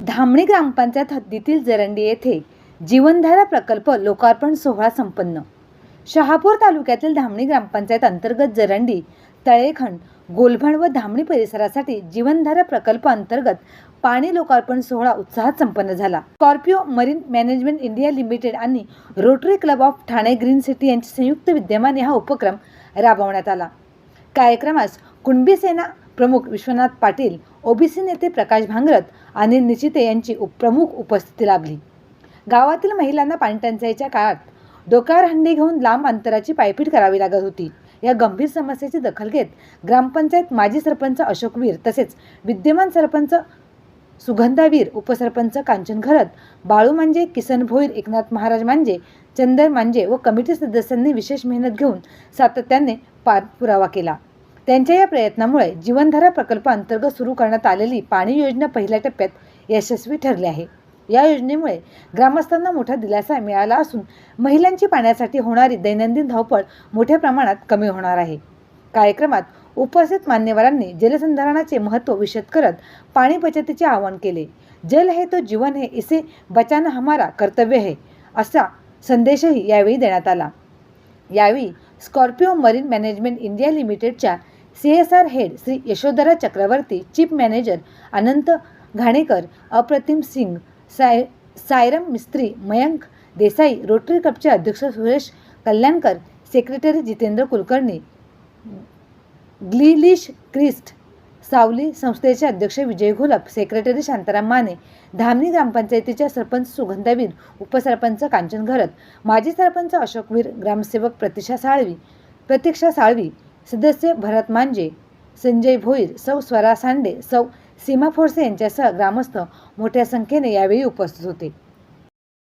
धामणी ग्रामपंचायत हद्दीतील जरंडी येथे जीवनधारा प्रकल्प लोकार्पण सोहळा संपन्न. शहापूर तालुक्यातील धामणी ग्रामपंचायत अंतर्गत जरंडी, तळेखंड, गोलभण व धामणी परिसरासाठी जीवनधारा प्रकल्प अंतर्गत पाणी लोकार्पण सोहळा उत्साहात संपन्न झाला. Scorpio Marine Management India Limited आणि Rotary Club of Thane Green City यांच्या संयुक्त विद्यमाने हा उपक्रम राबवण्यात आला. कार्यक्रमास कुणबी सेना प्रमुख विश्वनाथ पाटील, ओबीसी नेते प्रकाश भांगरत, अनिल निचिते यांची प्रमुख उपस्थिती लाभली. गावातील महिलांना पाणीटंचाईच्या काळात डोक्यावर हंडी घेऊन लांब अंतराची पायपीट करावी लागत होती. या गंभीर समस्येची दखल घेत ग्रामपंचायत माजी सरपंच अशोकवीर तसेच विद्यमान सरपंच सुगंधावीर, उपसरपंच कांचन घरत, बाळू मांजे, किसन भोईर, एकनाथ महाराज मांजे, चंदर मांजे व कमिटी सदस्यांनी विशेष मेहनत घेऊन सातत्याने पाठपुरावा केला. त्यांच्या या प्रयत्नामुळे जीवनधारा प्रकल्प अंतर्गत सुरू करण्यात आलेली पाणी योजना पहिल्या टप्प्यात यशस्वी ठरली आहे. या योजनेमुळे ग्रामस्थांना मोठा दिलासा मिळाला असून महिलांची पाण्यासाठी होणारी दैनंदिन धावपळ मोठ्या प्रमाणात कमी होणार आहे. कार्यक्रमात उपस्थित मान्यवरांनी जलसंधारणाचे महत्त्व विशद करत पाणी बचतीचे आवाहन केले. जल है तो जीवन है, इसे बचाना हमारा कर्तव्य है असा संदेशही यावेळी देण्यात आला. यावेळी स्कॉर्पिओ मरीन मॅनेजमेंट इंडिया लिमिटेडच्या CSR head Shri Yashodhara Chakraborty, chief manager Anant Ghanekar, Apratim Singh, Sairam Mistry, Mayank Desai, Rotary क्लबचे अध्यक्ष सुरेश कल्याणकर, सेक्रेटरी जितेंद्र कुलकर्णी, ग्लिलिश क्रिस्ट, सावली संस्थेचे अध्यक्ष विजय घोलप, सेक्रेटरी शांताराम माने, धामणी ग्रामपंचायतीच्या सरपंच सुगंधावीर, उपसरपंच कांचन घरत, माजी सरपंच अशोकवीर, ग्रामसेवक प्रतीक्षा साळवी, सदस्य भरत मांजे, संजय भोईर, सौ स्वरा सांडे, सौ सीमा फोडसे यांच्यासह ग्रामस्थ मोठ्या संख्येने यावेळी उपस्थित होते.